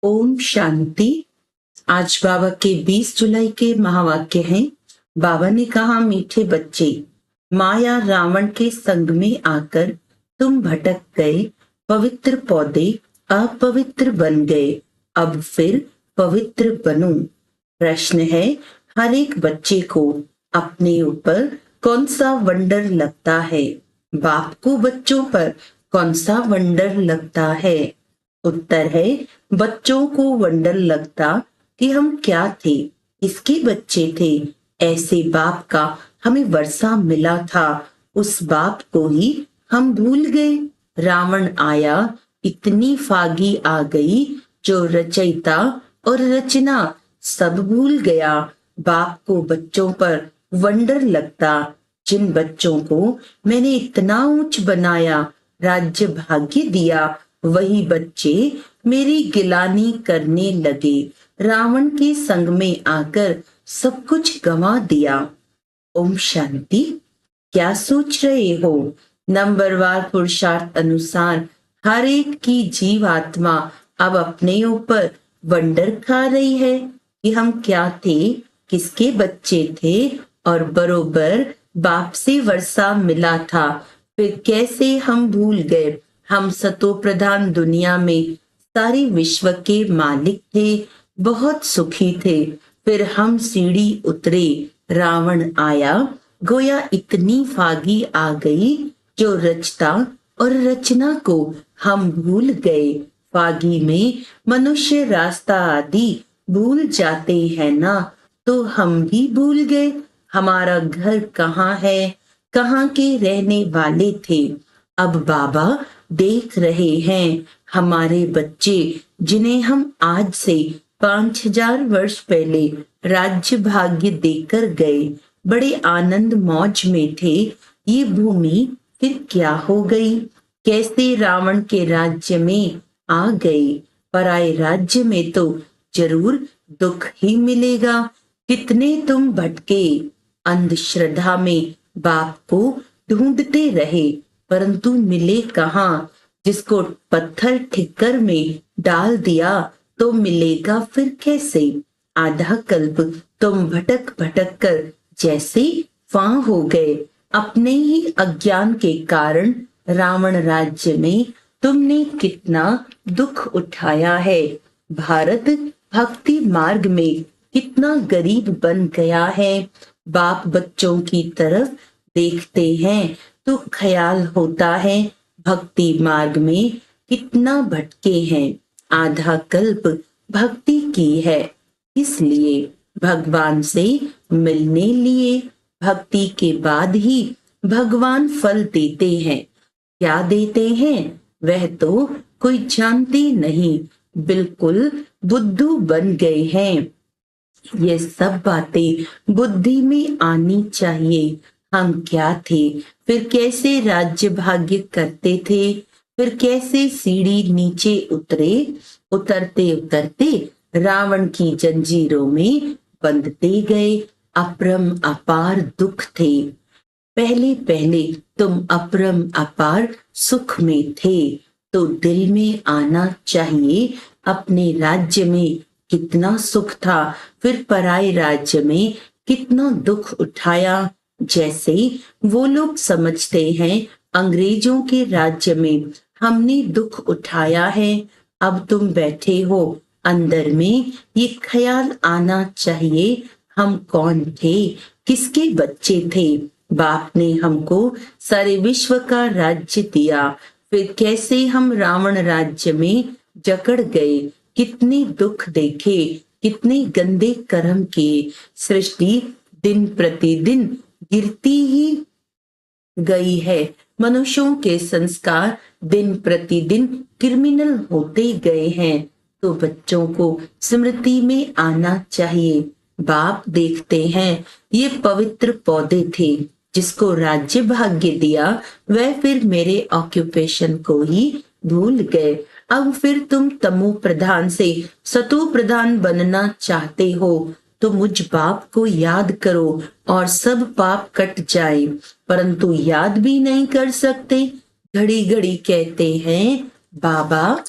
ओम शांति। आज बाबा के 20 जुलाई के महावाक्य हैं। बाबा ने कहा, मीठे बच्चे, माया रावण के संग में आकर तुम भटक गए, पवित्र पौधे अपवित्र बन गए, अब फिर पवित्र बनो। प्रश्न है, हर एक बच्चे को अपने ऊपर कौन सा वंडर लगता है? बाप को बच्चों पर कौन सा वंडर लगता है? उत्तर है, बच्चों को वंडर लगता कि हम क्या थे, किसके बच्चे थे। ऐसे बाप का हमें वर्षा मिला था, उस बाप को ही हम भूल गए। रावण आया, इतनी फागी आ गई, जो रचयिता और रचना सब भूल गया। बाप को बच्चों पर वंडर लगता, जिन बच्चों को मैंने इतना ऊंच बनाया, राज्य भाग्य दिया, वही बच्चे मेरी गिलानी करने लगे। रावण के संग में आकर सब कुछ गंवा दिया। ओम शांति। क्या सोच रहे हो? नंबरवार पुरुषार्थ अनुसार हर एक की जीव आत्मा अब अपने ऊपर वंडर खा रही है कि हम क्या थे, किसके बच्चे थे, और बरोबर बाप से वर्षा मिला था, फिर कैसे हम भूल गए। हम सतो प्रधान दुनिया में सारे विश्व के मालिक थे, बहुत सुखी थे। फिर हम सीढ़ी उतरे, रावण आया, गोया इतनी फागी आ गई, जो रचता और रचना को हम भूल गए। फागी में मनुष्य रास्ता आदि भूल जाते हैं ना, तो हम भी भूल गए हमारा घर कहाँ है, कहाँ के रहने वाले थे। अब बाबा देख रहे हैं हमारे बच्चे, जिन्हें हम आज से 5000 वर्ष पहले राज्य भाग्य देकर गए, बड़े आनंद मौज में थे। ये भूमि फिर क्या हो गई? कैसे रावण के राज्य में आ गई? पराए राज्य में तो जरूर दुख ही मिलेगा। कितने तुम भटके, अंधश्रद्धा में बाप को ढूंढते रहे, परंतु मिले कहाँ। जिसको पत्थर ठिक्कर में डाल दिया तो मिलेगा फिर कैसे? आधा कल्प तुम भटक भटक कर जैसे फां हो गए। अपने ही अज्ञान के कारण रावण राज्य में तुमने कितना दुख उठाया है। भारत भक्ति मार्ग में कितना गरीब बन गया है। बाप बच्चों की तरफ देखते हैं तो ख्याल होता है, भक्ति मार्ग में कितना भटके हैं। आधा कल्प भक्ति की है, इसलिए भगवान से मिलने लिए भक्ति के बाद ही भगवान फल देते हैं। क्या देते हैं वह तो कोई जानते नहीं, बिल्कुल बुद्धू बन गए हैं। ये सब बातें बुद्धि में आनी चाहिए। हम क्या थे, फिर कैसे राज्य भाग्य करते थे, फिर कैसे सीढ़ी नीचे उतरे, उतरते उतरते रावण की जंजीरों में बंधते गए। अपरम अपार दुख थे। पहले पहले तुम अपरम अपार सुख में थे, तो दिल में आना चाहिए अपने राज्य में कितना सुख था, फिर पराए राज्य में कितना दुख उठाया। जैसे वो लोग समझते हैं अंग्रेजों के राज्य में हमने दुख उठाया है। अब तुम बैठे हो, अंदर में ये ख्याल आना चाहिए, हम कौन थे, किसके बच्चे थे। बाप ने हमको सारे विश्व का राज्य दिया, फिर कैसे हम रावण राज्य में जकड़ गए। कितने दुख देखे, कितने गंदे कर्म किए। सृष्टि दिन प्रतिदिन गिरती ही गई है। मनुष्यों के संस्कार दिन प्रतिदिन क्रिमिनल होते गए हैं, तो बच्चों को स्मृति में आना चाहिए। बाप देखते हैं ये पवित्र पौधे थे, जिसको राज्य भाग्य दिया, वह फिर मेरे ऑक्यूपेशन को ही भूल गए। अब फिर तुम तमो प्रधान से सतो प्रधान बनना चाहते हो, तो मुझ बाप को याद करो और सब पाप कट जाए। परंतु याद भी नहीं कर सकते। घड़ी घड़ी कहते हैं बाबा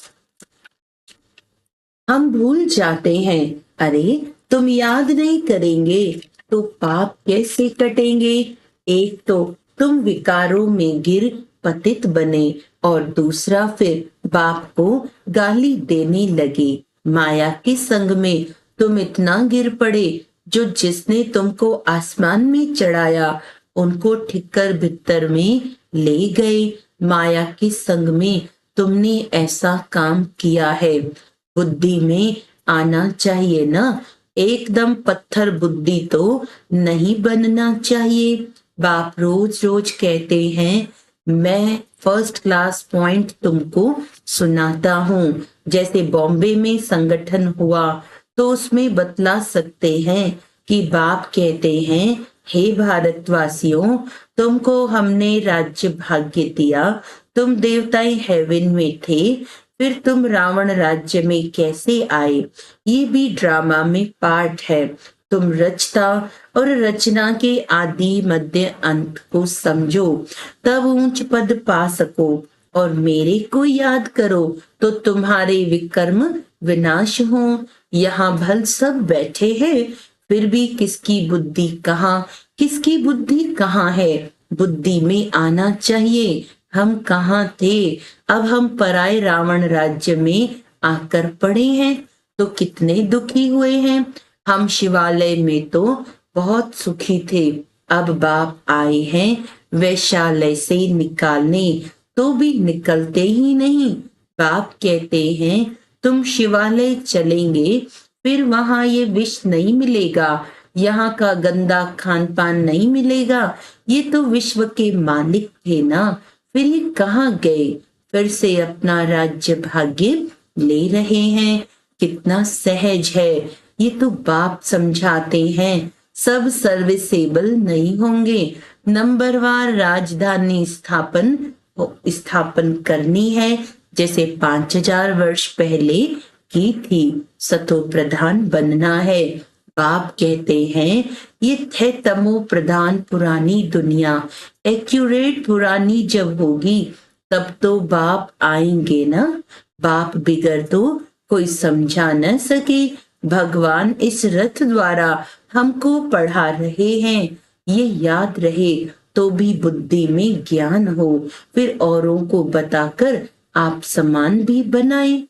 हम भूल जाते हैं, अरे तुम याद नहीं करेंगे तो पाप कैसे कटेंगे। एक तो तुम विकारों में गिर पतित बने और दूसरा फिर बाप को गाली देने लगे। माया के संग में तुम इतना गिर पड़े, जो जिसने तुमको आसमान में चढ़ाया उनको ठिक्कर भित्तर में ले गए। माया के संग में तुमने ऐसा काम किया है। बुद्धि में आना चाहिए ना, एकदम पत्थर बुद्धि तो नहीं बनना चाहिए। बाप रोज रोज कहते हैं, मैं फर्स्ट क्लास पॉइंट तुमको सुनाता हूँ। जैसे बॉम्बे में संगठन हुआ तो उसमें बतला सकते हैं कि बाप कहते हैं, हे भारतवासियों, तुमको हमने राज्य भाग्य दिया, तुम देवताएं हेवन में थे, फिर तुम रावण राज्य में कैसे आए, ये भी ड्रामा में पार्ट है। तुम रचता और रचना के आदि मध्य अंत को समझो, तब ऊंच पद पा सको। और मेरे को याद करो तो तुम्हारे विकर्म विनाश हो। यहाँ भल सब बैठे हैं, फिर भी किसकी बुद्धि कहाँ, किसकी बुद्धि कहाँ है। बुद्धि में आना चाहिए, हम कहाँ थे, अब हम पराए रावण राज्य में आकर पड़े हैं तो कितने दुखी हुए हैं। हम शिवालय में तो बहुत सुखी थे, अब बाप आए हैं वैशालय से निकालने, तो भी निकलते ही नहीं। बाप कहते हैं, तुम शिवालय चलेंगे, फिर वहां ये विष नहीं मिलेगा, यहाँ का गंदा खान पान नहीं मिलेगा। ये तो विश्व के मालिक थे ना, फिर ये कहाँ गए, फिर से अपना राज्य भाग्य ले रहे हैं। कितना सहज है, ये तो बाप समझाते हैं। सब सर्विसेबल नहीं होंगे, नंबरवार राजधानी स्थापन करनी है, जैसे 5000 वर्ष पहले की थी। सतो प्रधान बनना है। बाप कहते हैं, ये थे तमो प्रधान पुरानी दुनिया, एक्यूरेट पुरानी जब होगी तब तो बाप आएंगे ना। बाप बिगर तो कोई समझा न सके। भगवान इस रथ द्वारा हमको पढ़ा रहे हैं, ये याद रहे तो भी बुद्धि में ज्ञान हो, फिर औरों को बताकर आप समान भी बनाए।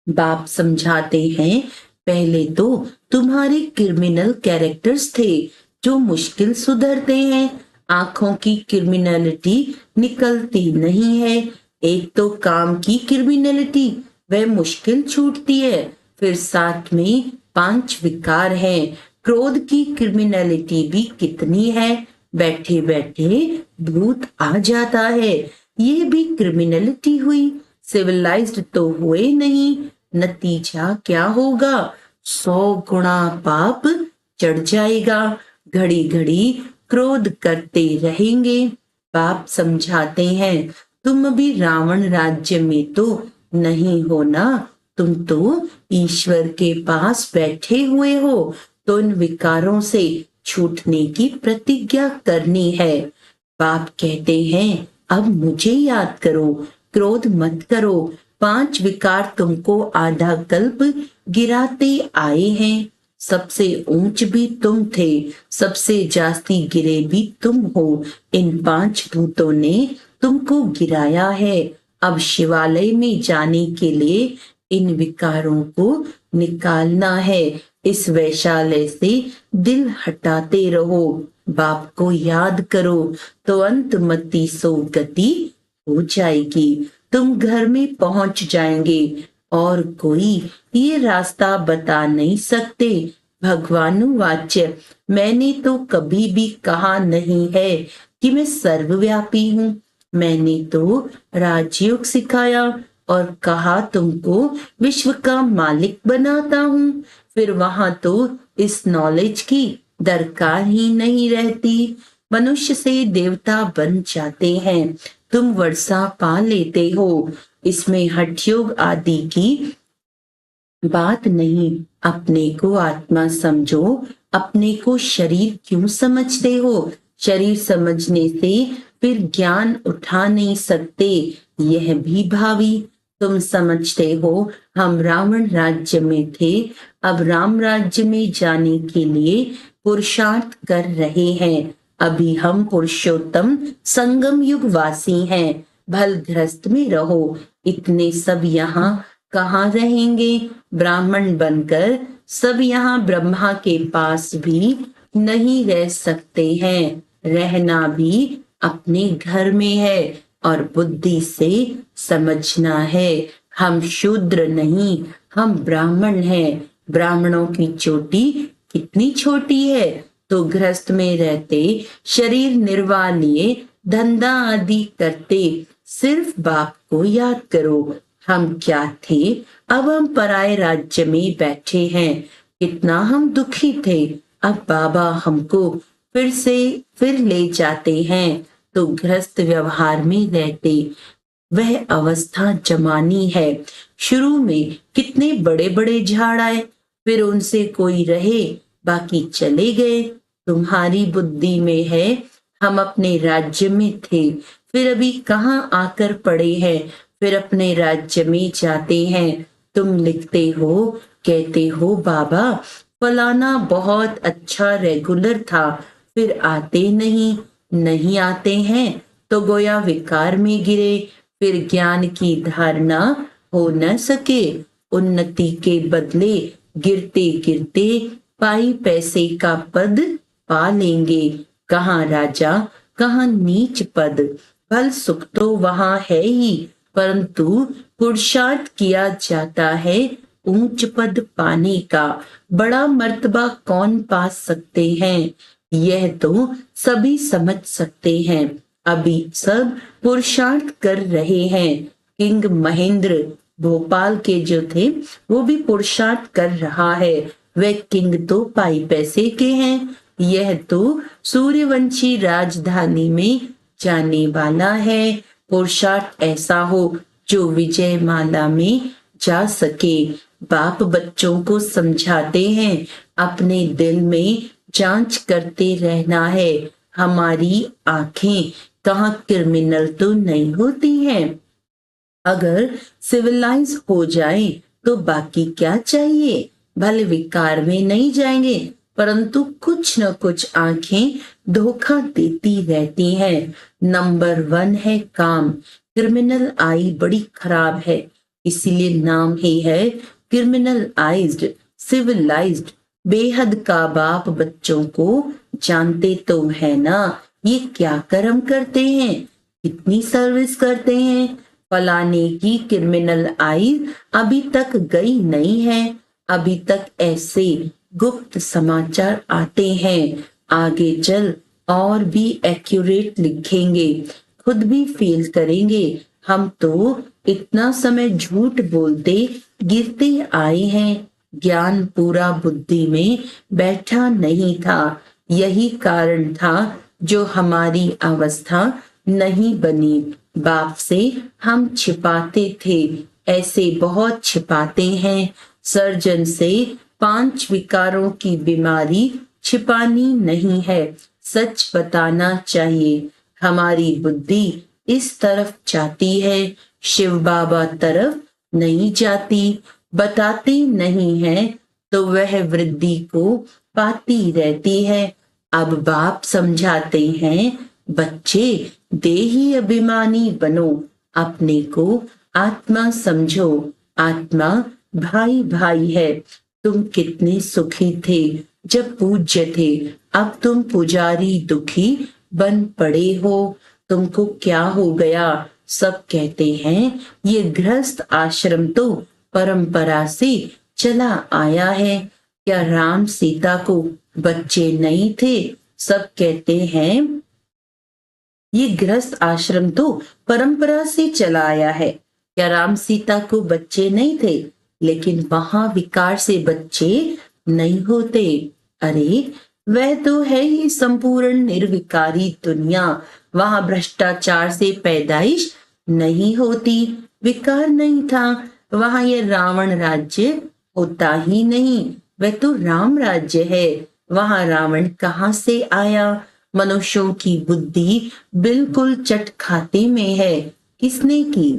बाप समझाते हैं, पहले तो तुम्हारे क्रिमिनल कैरेक्टर्स थे जो मुश्किल सुधरते हैं। आंखों की क्रिमिनलिटी निकलती नहीं है। एक तो काम की क्रिमिनलिटी, वह मुश्किल छूटती है। फिर साथ में 5 विकार हैं। क्रोध की क्रिमिनलिटी भी कितनी है, बैठे बैठे भूत आ जाता है, ये भी क्रिमिनलिटी हुई। सिविलाइज्ड तो हुए नहीं, नतीजा क्या होगा, 100 गुना पाप चढ़ जाएगा। घड़ी घड़ी क्रोध करते रहेंगे। बाप समझाते हैं, तुम अभी रावण राज्य में तो नहीं हो ना, तुम तो ईश्वर के पास बैठे हुए हो, तो इन विकारों से छूटने की प्रतिज्ञा करनी है। बाप कहते हैं, अब मुझे याद करो, क्रोध मत करो। 5 विकार तुमको आधा कल्प गिराते आए हैं। सबसे ऊंच भी तुम थे, सबसे जास्ती गिरे भी तुम हो। इन 5 भूतों ने तुमको गिराया है। अब शिवालय में जाने के लिए इन विकारों को निकालना है। इस वैशालय से दिल हटाते रहो, बाप को याद करो, तो अंतमति सो गति हो जाएगी। तुम घर में पहुंच जाएंगे और कोई ये रास्ता बता नहीं सकते। भगवानुवाच्य, मैंने तो कभी भी कहा नहीं है कि मैं सर्वव्यापी हूँ। मैंने तो राजयोग सिखाया और कहा तुमको विश्व का मालिक बनाता हूँ। फिर वहां तो इस नॉलेज की दरकार ही नहीं रहती। मनुष्य से देवता बन जाते हैं, तुम वर्षा पा लेते हो। इसमें हठयोग आदि की बात नहीं। अपने को आत्मा समझो, अपने को शरीर क्यों समझते हो। शरीर समझने से फिर ज्ञान उठा नहीं सकते, यह भी भावी। तुम समझते हो हम रावण राज्य में थे, अब राम राज्य में जाने के लिए पुरुषार्थ कर रहे हैं। अभी हम पुरुषोत्तम संगम युग वासी हैं। भल गृहस्थ में रहो। इतने सब यहाँ कहाँ रहेंगे? ब्राह्मण बनकर सब यहाँ ब्रह्मा के पास भी नहीं रह सकते हैं। रहना भी अपने घर में है और बुद्धि से समझना है। हम शूद्र नहीं, हम ब्राह्मण हैं। ब्राह्मणों की चोटी कितनी छोटी है, तो गृहस्थ में रहते शरीर निर्वाह लिए धंधा आदि करते। सिर्फ बाप को याद करो। हम क्या थे, अब हम पराये राज्य में बैठे हैं। कितना हम दुखी थे, अब बाबा हमको फिर ले जाते हैं। तो गृहस्थ व्यवहार में रहते। वह अवस्था जमानी है। शुरू में कितने बड़े बड़े झाड़ आए, फिर उनसे कोई रहे, बाकी चले गए। तुम्हारी बुद्धि में है हम अपने राज्य में थे, फिर अभी कहाँ आकर पड़े हैं, फिर अपने राज्य में जाते हैं। तुम लिखते हो, कहते हो बाबा फलाना बहुत अच्छा रेगुलर था, फिर आते नहीं आते हैं तो गोया विकार में गिरे, फिर ज्ञान की धारणा हो न सके। उन्नति के बदले गिरते गिरते पाई पैसे का पद पा लेंगे। कहाँ राजा, कहाँ नीच पद। फल सुख तो वहां है ही, परंतु पुरुषार्थ किया जाता है ऊंच पद पाने का। बड़ा मर्तबा कौन पा सकते हैं, यह तो सभी समझ सकते हैं। अभी सब पुरुषार्थ कर रहे हैं। किंग महेंद्र भोपाल के जो थे, वो भी पुरुषार्थ कर रहा है। वह किंग तो पाई पैसे के हैं, यह तो सूर्यवंशी राजधानी में जाने वाला है। पुरुषार्थ ऐसा हो जो विजय माला में जा सके। बाप बच्चों को समझाते हैं, अपने दिल में जांच करते रहना है। हमारी आंखें कहाँ क्रिमिनल तो नहीं होती हैं। अगर सिविलाइज हो जाए तो बाकी क्या चाहिए। भले विकार में नहीं जाएंगे, परंतु कुछ न कुछ आंखें धोखा देती रहती हैं। नंबर 1 है काम। क्रिमिनल आई बड़ी खराब है, इसीलिए नाम ही है क्रिमिनल आइज्ड। सिविलाइज्ड बेहद का बाप बच्चों को जानते तो है ना, ये क्या कर्म करते हैं, कितनी सर्विस करते हैं। फलाने की क्रिमिनल आई अभी तक गई नहीं है। अभी तक ऐसे गुप्त समाचार आते हैं, आगे चल और भी एक्यूरेट लिखेंगे, खुद भी फेल करेंगे। हम तो इतना समय झूठ बोलते गिरते आए हैं। ज्ञान पूरा बुद्धि में बैठा नहीं था। यही कारण था जो हमारी अवस्था नहीं बनी। बाप से हम छिपाते थे, ऐसे बहुत छिपाते हैं। सर्जन से 5 विकारों की बीमारी छिपानी नहीं है, सच बताना चाहिए। हमारी बुद्धि इस तरफ जाती है, शिव बाबा तरफ नहीं जाती। बताते नहीं है तो वह वृद्धि को पाती रहती है। अब बाप समझाते हैं, बच्चे देही अभिमानी बनो, अपने को आत्मा समझो। आत्मा भाई भाई है। तुम कितने सुखी थे जब पूज्य थे, अब तुम पुजारी दुखी बन पड़े हो। तुमको क्या हो गया? सब कहते हैं ये गृहस्थ आश्रम तो परंपरा से चला आया है। क्या राम सीता को बच्चे नहीं थे? सब कहते हैं ये गृहस्थ आश्रम तो परंपरा से चला आया है। क्या राम सीता को बच्चे नहीं थे? लेकिन वहां विकार से बच्चे नहीं होते। अरे वह तो है ही संपूर्ण निर्विकारी दुनिया। वहां भ्रष्टाचार से पैदाइश नहीं होती, विकार नहीं था। वहां यह रावण राज्य होता ही नहीं, वह तो राम राज्य है। वहां रावण कहाँ से आया? मनुष्यों की बुद्धि बिल्कुल चट खाते में है। किसने की?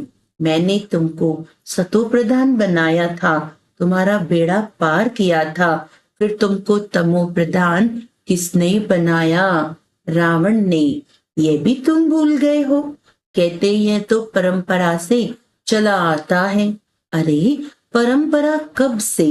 मैंने तुमको सतो प्रधान बनाया था, तुम्हारा बेड़ा पार किया था, फिर तुमको तमो प्रधान किसने बनाया? रावण ने। ये भी तुम भूल गए हो? कहते ये तो परंपरा से चला आता है। अरे परंपरा कब से?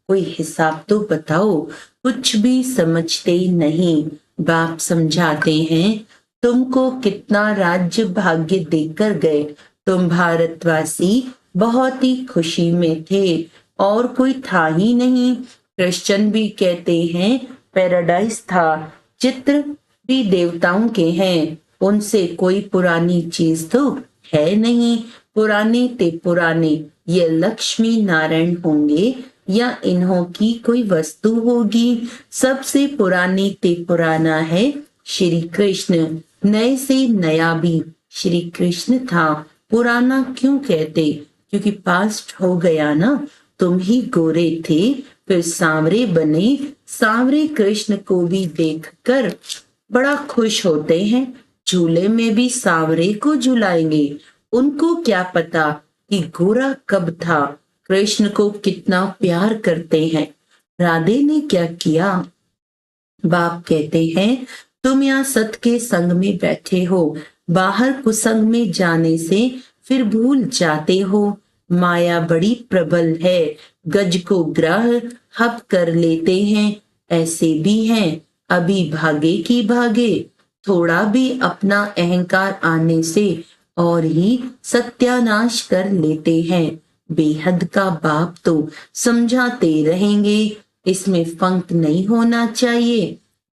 कोई हिसाब तो बताओ। कुछ भी समझते नहीं। बाप समझाते हैं, तुमको कितना राज्य भाग्य देकर गए। तुम भारतवासी बहुत ही खुशी में थे और कोई था ही नहीं। क्रिश्चियन भी कहते हैं पैराडाइज था। चित्र भी देवताओं के हैं, उनसे कोई पुरानी चीज तो है नहीं। पुराने ते पुराने ये लक्ष्मी नारायण होंगे या इन्हों की कोई वस्तु होगी। सबसे पुराने ते पुराना है श्री कृष्ण। नए से नया भी श्री कृष्ण था। पुराना क्यों कहते? क्योंकि पास्ट हो गया ना। तुम ही गोरे थे, फिर सांवरे बने। सांवरे कृष्ण को भी देखकर बड़ा खुश होते हैं। झूले में भी सांवरे को झुलाएंगे। उनको क्या पता कि गोरा कब था। कृष्ण को कितना प्यार करते हैं। राधे ने क्या किया? बाप कहते हैं, तुम यहाँ सत के संग में बैठे हो, बाहर कुसंग में जाने से फिर भूल जाते हो। माया बड़ी प्रबल है, गज को ग्राह हप कर लेते हैं। ऐसे भी हैं अभी भागे की भागे। थोड़ा भी अपना अहंकार आने से और ही सत्यानाश कर लेते हैं। बेहद का बाप तो समझाते रहेंगे, इसमें फंक नहीं होना चाहिए।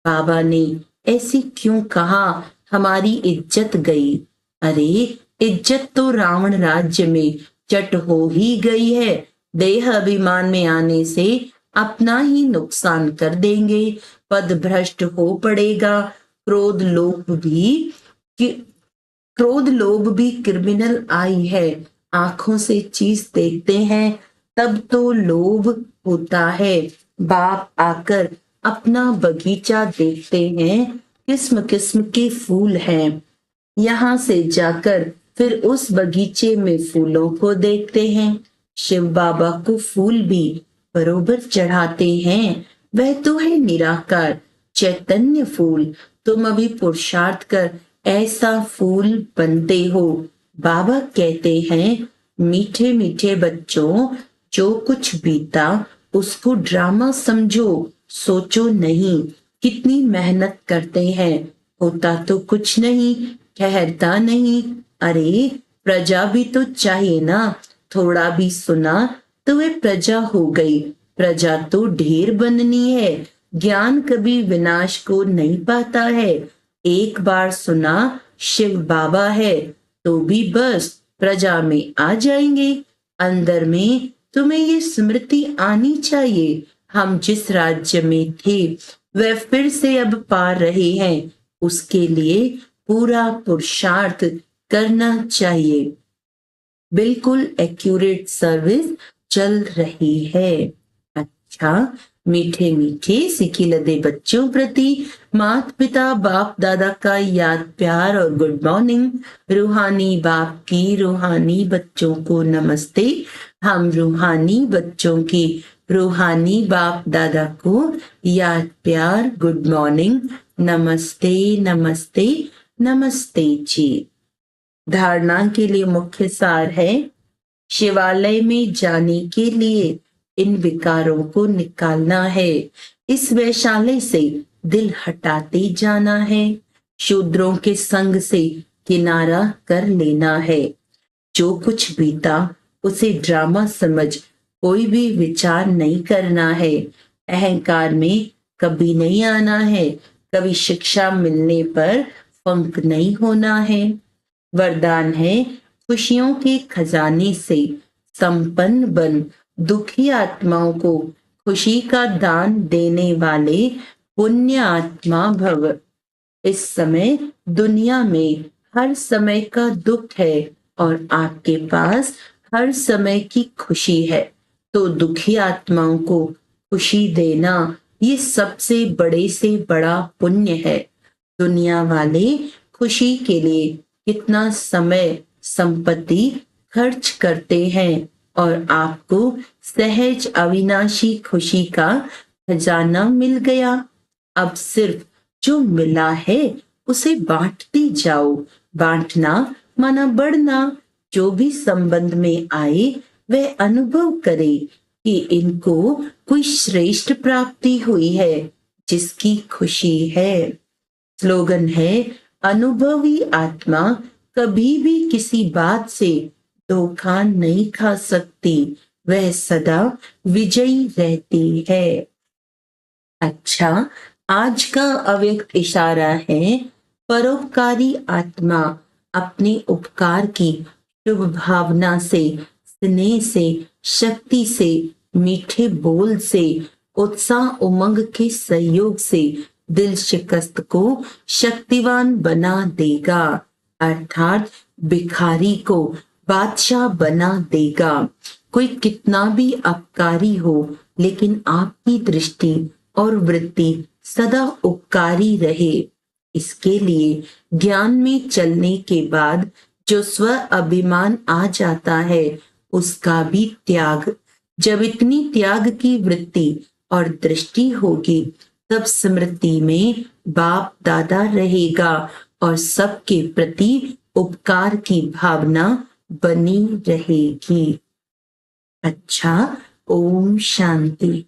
बाबा ने ऐसी क्यों कहा? हमारी इज्जत गई। अरे इज्जत तो रावण राज्य में चट हो ही गई है। देह अभिमान में आने से अपना ही नुकसान कर देंगे। पद भ्रष्ट हो पड़ेगा। क्रोध लोभ भी क्रिमिनल आई है। आंखों से चीज देखते हैं तब तो लोभ होता है। बाप आकर अपना बगीचा देखते हैं, किस्म किस्म के फूल हैं। यहाँ से जाकर फिर उस बगीचे में फूलों को देखते हैं। शिव बाबा को फूल भी बरोबर चढ़ाते हैं। वह तो है निराकार चैतन्य फूल। तुम अभी पुरुषार्थ कर ऐसा फूल बनते हो। बाबा कहते हैं, मीठे मीठे बच्चों, जो कुछ बीता उसको ड्रामा समझो, सोचो नहीं। कितनी मेहनत करते हैं, होता तो कुछ नहीं, ठहरता नहीं। अरे प्रजा भी तो चाहिए ना। थोड़ा भी सुना तो वे प्रजा हो गई। प्रजा तो ढेर बननी है। ज्ञान कभी विनाश को नहीं पाता है। एक बार सुना शिव बाबा है तो भी बस प्रजा में आ जाएंगे। अंदर में तुम्हें ये स्मृति आनी चाहिए, हम जिस राज्य में थे वह फिर से अब पा रहे हैं। उसके लिए पूरा पुरुषार्थ करना चाहिए। बिल्कुल एक्यूरेट सर्विस चल रही है। अच्छा, मीठे मीठे सिखी लदे बच्चों प्रति माता पिता बाप दादा का याद प्यार और गुड मॉर्निंग। रूहानी बाप की रूहानी बच्चों को नमस्ते। हम रूहानी बच्चों की रूहानी बाप दादा को याद प्यार गुड मॉर्निंग, नमस्ते नमस्ते नमस्ते जी। धारणा के लिए मुख्य सार है, शिवालय में जाने के लिए इन विकारों को निकालना है। इस वैशाल्य से दिल हटाते जाना है। शूद्रों के संग से किनारा कर लेना है। जो कुछ बीता उसे ड्रामा समझ कोई भी विचार नहीं करना है। अहंकार में कभी नहीं आना है। कभी शिक्षा मिलने पर फंक नहीं होना है। वरदान है, खुशियों के खजाने से संपन्न बन दुखी आत्माओं को खुशी का दान देने वाले पुण्य आत्मा भव। इस समय दुनिया में हर समय का दुख है और आपके पास हर समय की खुशी है। तो दुखी आत्माओं को खुशी देना ये सबसे बड़े से बड़ा पुण्य है। दुनिया वाले खुशी के लिए कितना समय संपत्ति खर्च करते हैं और आपको सहज अविनाशी खुशी का खजाना मिल गया। अब सिर्फ जो मिला है उसे बांटते जाओ। बांटना माना बढ़ना। जो भी संबंध में आए वह अनुभव करे कि इनको कोई श्रेष्ठ प्राप्ति हुई है जिसकी खुशी है। स्लोगन है, अनुभवी आत्मा कभी भी किसी बात से धोखा नहीं खा सकती, वह सदा विजयी रहती है। अच्छा, आज का अव्यक्त इशारा है, परोपकारी आत्मा अपने उपकार की शुभ भावना से, स्नेह से, शक्ति से, मीठे बोल से, उत्साह उमंग के सहयोग से दिल शिकस्त को शक्तिवान बना देगा, अर्थात भिखारी को बादशाह बना देगा। कोई कितना भी अपकारी हो, लेकिन आपकी दृष्टि और वृत्ति सदा उपकारी रहे। इसके लिए ज्ञान में चलने के बाद जो स्व अभिमान आ जाता है उसका भी त्याग। जब इतनी त्याग की वृत्ति और दृष्टि होगी तब स्मृति में बाप दादा रहेगा और सबके प्रति उपकार की भावना बनी रहेगी। अच्छा, ओम शांति।